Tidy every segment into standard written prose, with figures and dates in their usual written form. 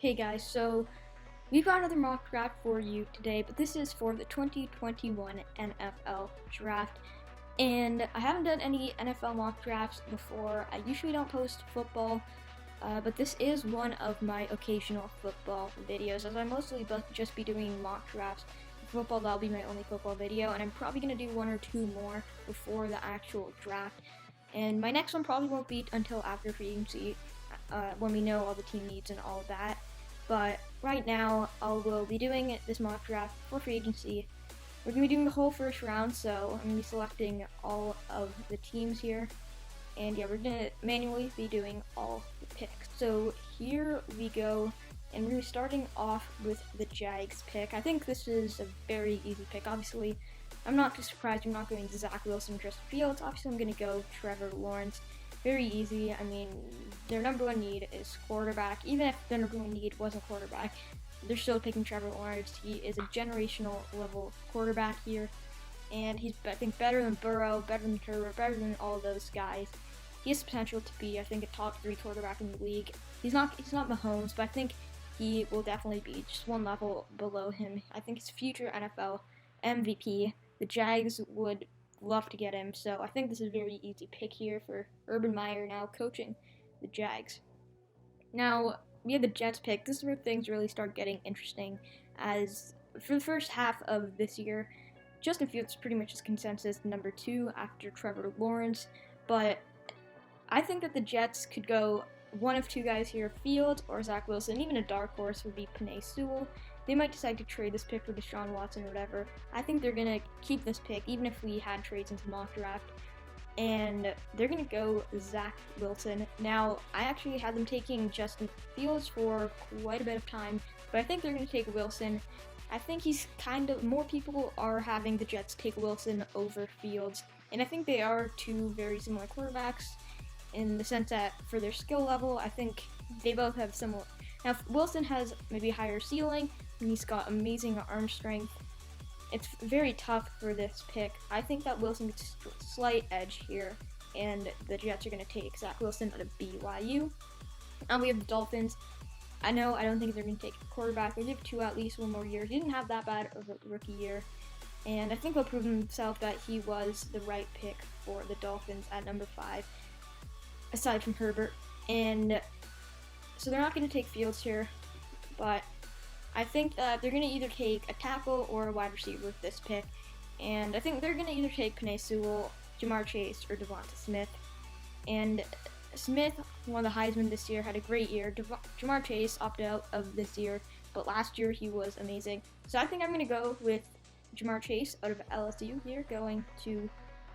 Hey guys, so we've got another mock draft for you today, but this is for the 2021 NFL draft. And I haven't done any NFL mock drafts before. I usually don't post football, but this is one of my occasional football videos, as I mostly just be doing mock drafts. For football, that'll be my only football video, and I'm probably going to do one or two more before the actual draft. And my next one probably won't be until after free agency, when we know all the team needs and all of that. But right now, I will be doing this mock draft for free agency. We're going to be doing the whole first round, so I'm going to be selecting all of the teams here. And yeah, we're going to manually be doing all the picks. So here we go, and we're starting off with the Jags pick. I think this is a very easy pick. Obviously, I'm not too surprised I'm not going Zach Wilson or Justin Fields. Obviously, I'm going to go Trevor Lawrence. Very easy. I mean, their number one need is quarterback. Even if their number one need wasn't quarterback, they're still picking Trevor Lawrence. He is a generational level quarterback here, and he's, I think, better than Burrow, better than Herbert, better than all of those guys. He has potential to be, I think, a top 3 quarterback in the league. He's not Mahomes, but I think he will definitely be just one level below him. I think he's future NFL MVP. The Jags would love to get him, so I think this is a very easy pick here for Urban Meyer now coaching the Jags. Now, we have the Jets pick. This is where things really start getting interesting, as for the first half of this year, Justin Fields pretty much is consensus number 2 after Trevor Lawrence, but I think that the Jets could go one of two guys here, Fields or Zach Wilson. Even a dark horse would be Penei Sewell. They might decide to trade this pick for Deshaun Watson or whatever. I think they're going to keep this pick, even if we had trades into mock draft. And they're going to go Zach Wilson. Now, I actually had them taking Justin Fields for quite a bit of time, but I think they're going to take Wilson. I think he's more people are having the Jets take Wilson over Fields. And I think they are two very similar quarterbacks in the sense that for their skill level, I think they both have similar. Now, Wilson has maybe a higher ceiling, and he's got amazing arm strength. It's very tough for this pick. I think that Wilson gets a slight edge here, and the Jets are going to take Zach Wilson out of BYU. And we have the Dolphins. I don't think they're going to take a quarterback. They'll give Tua at least one more year. He didn't have that bad of a rookie year, and I think he'll prove himself that he was the right pick for the Dolphins at number 5, aside from Herbert. And so they're not going to take Fields here, but I think that they're going to either take a tackle or a wide receiver with this pick. And I think they're going to either take Penei Sewell, Jamar Chase, or Devanta Smith. And Smith won the Heisman this year, had a great year. Jamar Chase opted out of this year, but last year he was amazing. So I think I'm going to go with Jamar Chase out of LSU here, going to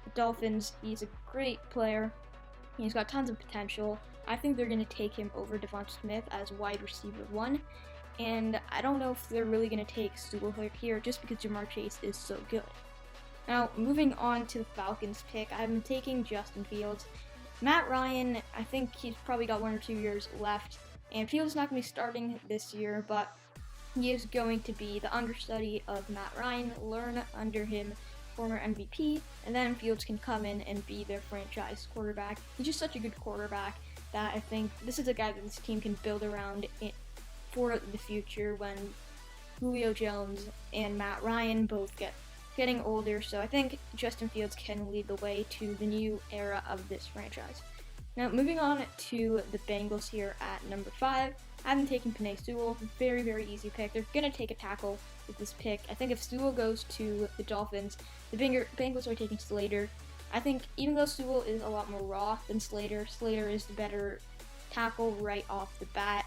the Dolphins. He's a great player. He's got tons of potential. I think they're going to take him over Devonta Smith as wide receiver 1. And I don't know if they're really going to take Sewell here just because Jamar Chase is so good. Now, moving on to the Falcons pick, I'm taking Justin Fields. Matt Ryan, I think he's probably got 1 or 2 years left. And Fields is not going to be starting this year, but he is going to be the understudy of Matt Ryan, learn under him, former MVP, and then Fields can come in and be their franchise quarterback. He's just such a good quarterback that I think this is a guy that this team can build around for the future when Julio Jones and Matt Ryan both getting older. So I think Justin Fields can lead the way to the new era of this franchise. Now, moving on to the Bengals here at number 5, I haven't taken Penei Sewell. Very, very easy pick. They're going to take a tackle with this pick. I think if Sewell goes to the Dolphins, the Bengals are taking Slater. I think even though Sewell is a lot more raw than Slater, Slater is the better tackle right off the bat.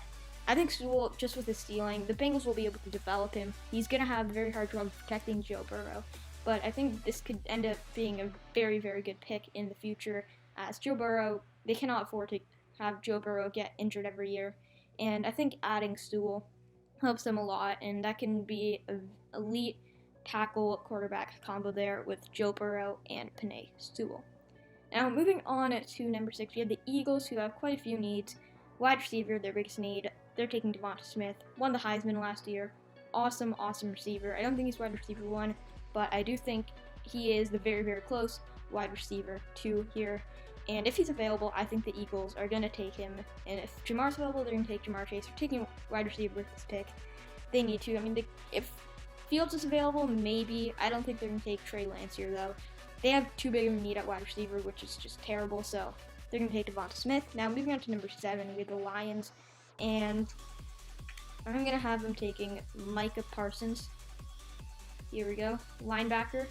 I think Sewell, just with his ceiling, the Bengals will be able to develop him. He's going to have a very hard job protecting Joe Burrow, but I think this could end up being a very, very good pick in the future, as Joe Burrow, they cannot afford to have Joe Burrow get injured every year, and I think adding Sewell helps them a lot, and that can be an elite tackle quarterback combo there with Joe Burrow and Penei Sewell. Now, moving on to number 6, we have the Eagles, who have quite a few needs. Wide receiver, their biggest need. They're taking Devanta Smith, won the Heisman last year. Awesome receiver. I don't think he's wide receiver 1, but I do think he is the very, very close wide receiver 2 here. And if he's available, I think the Eagles are going to take him. And if Jamar's available, they're going to take Jamar Chase. They're taking wide receiver with this pick. They need to. I mean, if Fields is available, maybe. I don't think they're going to take Trey Lance here, though. They have too big of a need at wide receiver, which is just terrible. So they're going to take Devanta Smith. Now, moving on to number 7, we have the Lions. And I'm going to have them taking Micah Parsons. Here we go. Linebacker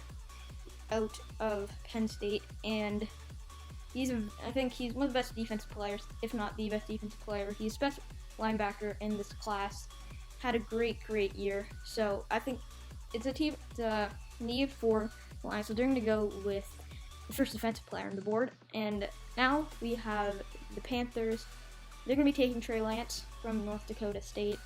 out of Penn State. And I think he's one of the best defensive players, if not the best defensive player. He's the best linebacker in this class. Had a great year. So I think it's a need for the Lions. So they're going to go with the first defensive player on the board. And now we have the Panthers. They're going to be taking Trey Lance from North Dakota State.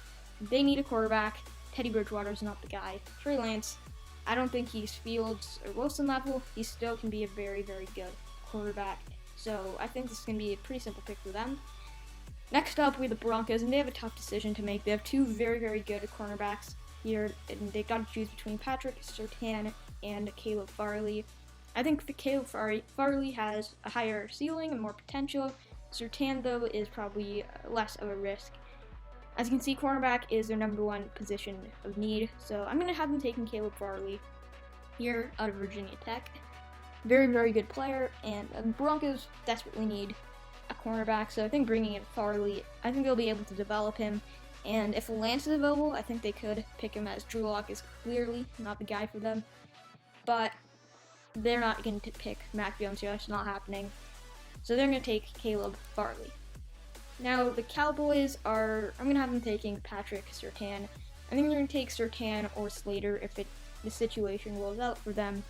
They need a quarterback. Teddy Bridgewater is not the guy. Trey Lance, I don't think he's Fields or Wilson level. He still can be a very good quarterback. So I think this is going to be a pretty simple pick for them. Next up, we have the Broncos, and they have a tough decision to make. They have two very good cornerbacks here, and they've got to choose between Patrick Surtain and Caleb Farley. I think Caleb Farley has a higher ceiling and more potential. Surtain, though, is probably less of a risk. As you can see, cornerback is their number 1 position of need, so I'm going to have them taking Caleb Farley here out of Virginia Tech. Very good player, and the Broncos desperately need a cornerback, so I think bringing in Farley, I think they'll be able to develop him. And if Lance is available, I think they could pick him, as Drew Lock is clearly not the guy for them. But they're not going to pick Mac Jones here, that's not happening. So they're going to take Caleb Farley. Now, the Cowboys I'm going to have them taking Patrick Surtain. I think they're going to take Surtain or Slater if the situation rolls out for them.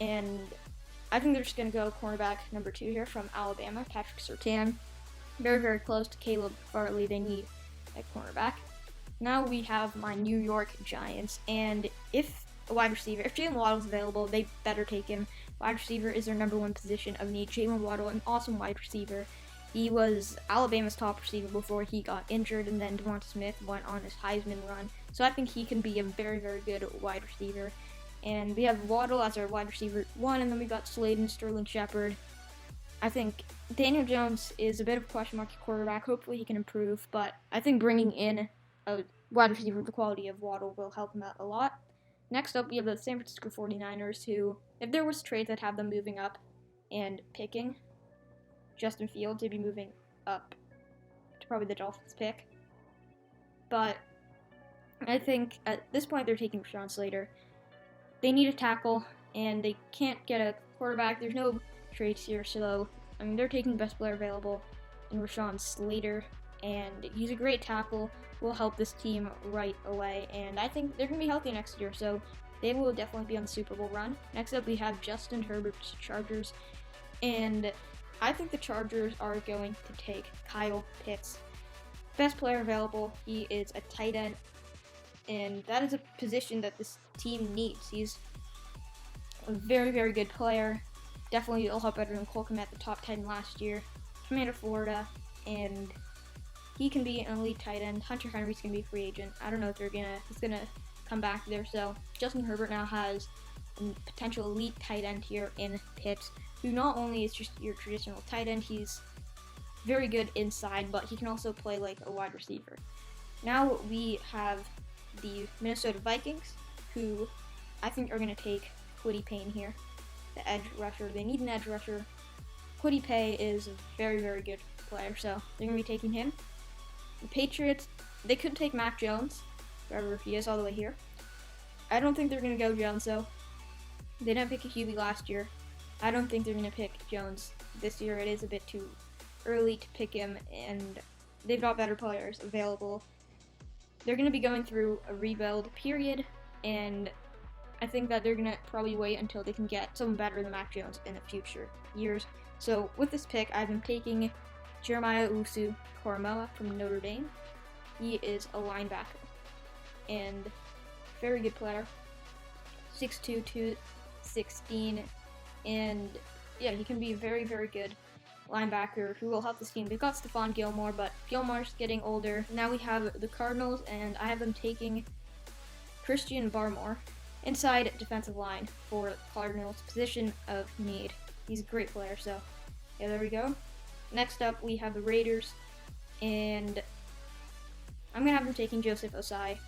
And I think they're just going to go cornerback number 2 here from Alabama, Patrick Surtain. Very close to Caleb Farley. They need a cornerback. Now we have my New York Giants, and if Jalen Waddle's available, they better take him. Wide receiver is their number 1 position of need. Jalen Waddle, an awesome wide receiver. He was Alabama's top receiver before he got injured, and then Devanta Smith went on his Heisman run. So I think he can be a very good wide receiver. And we have Waddle as our wide receiver 1, and then we got Slade and Sterling Shepard. I think Daniel Jones is a bit of a question mark at quarterback. Hopefully he can improve, but I think bringing in a wide receiver of the quality of Waddle will help him out a lot. Next up, we have the San Francisco 49ers, who, if there was trades, I'd have them moving up and picking Justin Fields. They'd be moving up to probably the Dolphins pick. But I think at this point they're taking Rashawn Slater. They need a tackle, and they can't get a quarterback. There's no trades here, so I mean they're taking the best player available in Rashawn Slater, and he's a great tackle. Will help this team right away, and I think they're going to be healthy next year, so they will definitely be on the Super Bowl run. Next up, we have Justin Herbert's Chargers, and I think the Chargers are going to take Kyle Pitts. Best player available. He is a tight end, and that is a position that this team needs. He's a very good player. Definitely a lot better than Cole Kmet, the top 10 last year. From out of Florida, and he can be an elite tight end. Hunter Henry's going to be a free agent. I don't know if he's going to come back there. So Justin Herbert now has a potential elite tight end here in Pitts, who not only is just your traditional tight end, he's very good inside, but he can also play like a wide receiver. Now we have the Minnesota Vikings, who I think are going to take Kwity Paye here, the edge rusher. They need an edge rusher. Kwity Paye is a very good player, so they're going to be taking him. The Patriots, they could take Mac Jones, wherever he is, all the way here. I don't think they're going to go Jones, though. They didn't pick a QB last year. I don't think they're going to pick Jones this year. It is a bit too early to pick him, and they've got better players available. They're going to be going through a rebuild period, and I think that they're going to probably wait until they can get someone better than Mac Jones in the future years. So with this pick, I've been taking Jeremiah Owusu-Koramoah from Notre Dame. He is a linebacker and very good player. 6'2", 216, and yeah, he can be a very good linebacker who will help this team. They've got Stephon Gilmore, but Gilmore's getting older. Now we have the Cardinals, and I have them taking Christian Barmore, inside defensive line for Cardinals, position of need. He's a great player, so Yeah, there we go. Next up, we have the Raiders, and I'm going to have them taking Joseph Osai.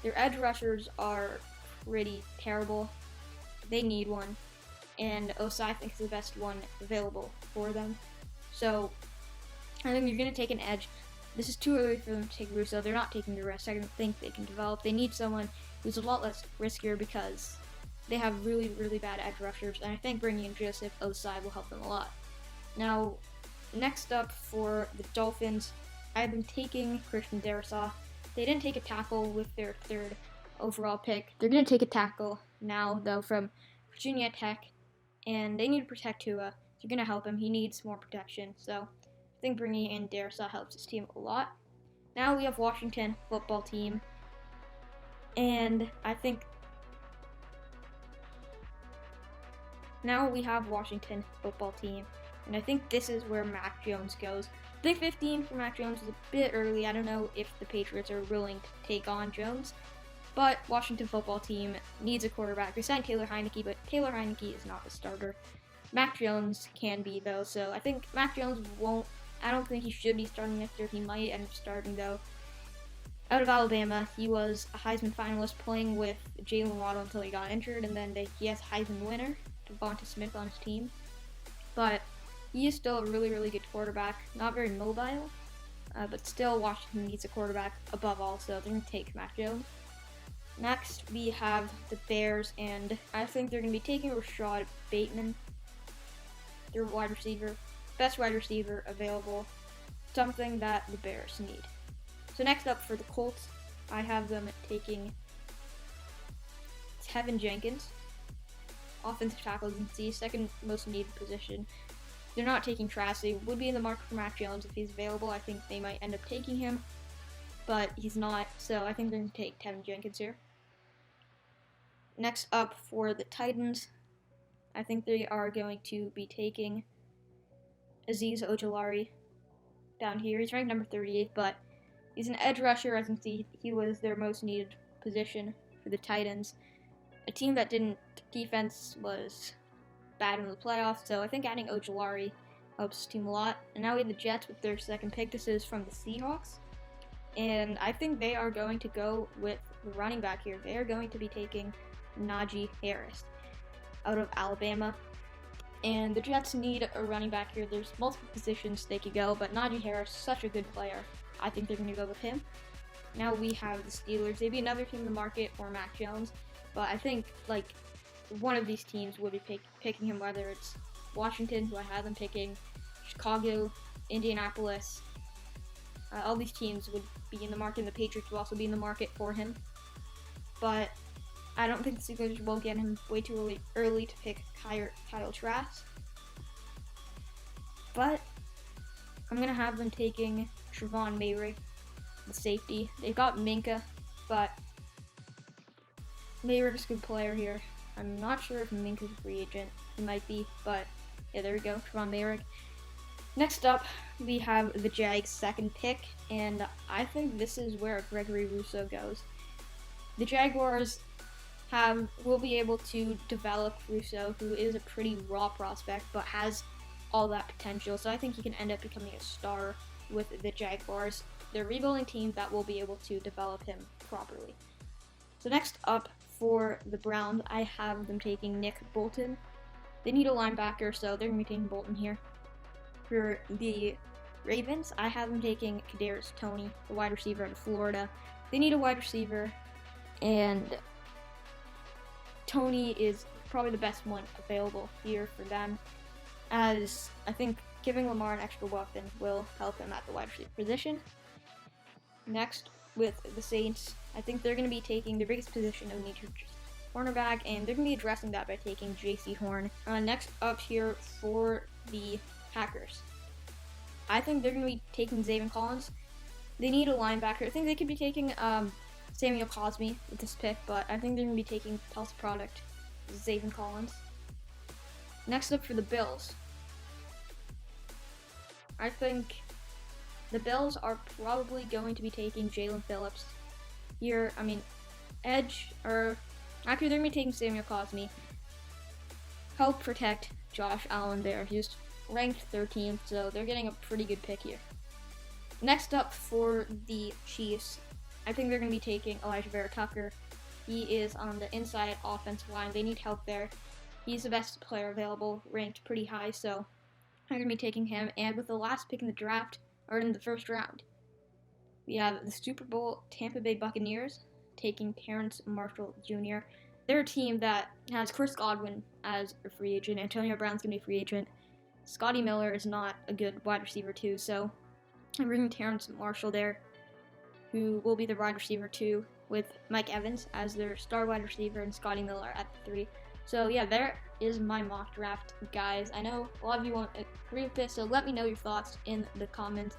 Their edge rushers are pretty terrible. They need one, and Osai, I think, is the best one available for them. So, I think you're going to take an edge. This is too early for them to take Russo. They're not taking the rest. I don't think they can develop. They need someone who's a lot less riskier because they have really, really bad edge rushers, and I think bringing in Joseph Osai will help them a lot. Now, next up for the Dolphins, I have been taking Christian Darrisaw. They didn't take a tackle with their third overall pick. They're going to take a tackle now, though, from Virginia Tech, and they need to protect Tua. They're going to help him. He needs more protection, so I think bringing in Darrisaw helps his team a lot. Now we have Washington football team, and I think now we have Washington football team, and I think this is where Mac Jones goes. Pick 15 for Mac Jones is a bit early. I don't know if the Patriots are willing to take on Jones, but Washington football team needs a quarterback. They signed Taylor Heineke, but Taylor Heineke is not the starter. Mac Jones can be, though, so I think Mac Jones won't. I don't think he should be starting next year. He might end up starting, though. Out of Alabama, he was a Heisman finalist playing with Jalen Waddle until he got injured, and then he has Heisman winner, Devanta Smith, on his team. But he is still a really, really good quarterback. Not very mobile, but still Washington needs a quarterback above all, so they're going to take Mac Jones. Next, we have the Bears, and I think they're going to be taking Rashad Bateman, their wide receiver, best wide receiver available, something that the Bears need. So next up for the Colts, I have them taking Tevin Jenkins, offensive tackle, you can see, second most needed position. They're not taking Trask. They would be in the market for Mac Jones if he's available. I think they might end up taking him, but he's not, so I think they're going to take Tevin Jenkins here. Next up for the Titans, I think they are going to be taking Azeez Ojulari down here. He's ranked number 38, but he's an edge rusher. As you can see, he was their most needed position for the Titans. A team that defense was bad in the playoffs, so I think adding Ojulari helps his team a lot. And now we have the Jets with their second pick. This is from the Seahawks, and I think they are going to go with the running back here. They are going to be taking Najee Harris out of Alabama, and the Jets need a running back here. There's multiple positions they could go, but Najee Harris, such a good player. I think they're going to go with him. Now we have the Steelers. They'd be another team in the market for Mac Jones, but I think one of these teams would be picking him, whether it's Washington, who I have them picking, Chicago, Indianapolis. All these teams would be in the market, and the Patriots will also be in the market for him. But I don't think the Steelers will get him way too early to pick Kyle Trask. But I'm going to have them taking Trevon Mayrig, the safety. They've got Minka, but Mayrig's a good player here. I'm not sure if Minka's a free agent. He might be, but yeah, there we go, Trevon Mayrig. Next up, we have the Jags' second pick, and I think this is where Gregory Rousseau goes. The Jaguars will be able to develop Rousseau, who is a pretty raw prospect, but has all that potential, so I think he can end up becoming a star with the Jaguars. They're a rebuilding team that will be able to develop him properly. So next up, for the Browns, I have them taking Nick Bolton. They need a linebacker, so they're going to be taking Bolton here. For the Ravens, I have them taking Kadarius Toney, the wide receiver out of Florida. They need a wide receiver, and Toney is probably the best one available here for them, as I think giving Lamar an extra weapon will help him at the wide receiver position. Next, with the Saints, I think they're going to be taking their biggest position of need, cornerback, and they're going to be addressing that by taking J.C. Horn. Next up here for the Packers, I think they're going to be taking Zaven Collins. They need a linebacker. I think they could be taking Samuel Cosmi with this pick, but I think they're going to be taking Tulsa product, Zaven Collins. Next up for the Bills, I think the Bills are probably going to be taking Jalen Phillips here. Edge, or actually they're going to be taking Samuel Cosmi. Help protect Josh Allen there. He's ranked 13th, so they're getting a pretty good pick here. Next up for the Chiefs, I think they're going to be taking Elijah Vera Tucker. He is on the inside offensive line. They need help there. He's the best player available, ranked pretty high, so I'm going to be taking him. And with the last pick in the draft, or in the first round, we have the Super Bowl Tampa Bay Buccaneers taking Terrence Marshall Jr. They're a team that has Chris Godwin as a free agent. Antonio Brown's going to be a free agent. Scotty Miller is not a good wide receiver too, so I'm bringing Terrence Marshall there, who will be the wide receiver too, with Mike Evans as their star wide receiver and Scotty Miller at 3. So yeah, there is my mock draft, guys. I know a lot of you won't agree with this, so let me know your thoughts in the comments.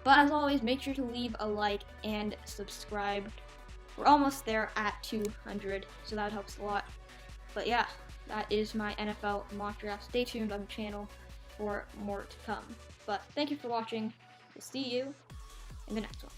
But as always, make sure to leave a like and subscribe. We're almost there at 200, so that helps a lot. But yeah, that is my NFL mock draft. Stay tuned on the channel for more to come. But thank you for watching. We'll see you in the next one.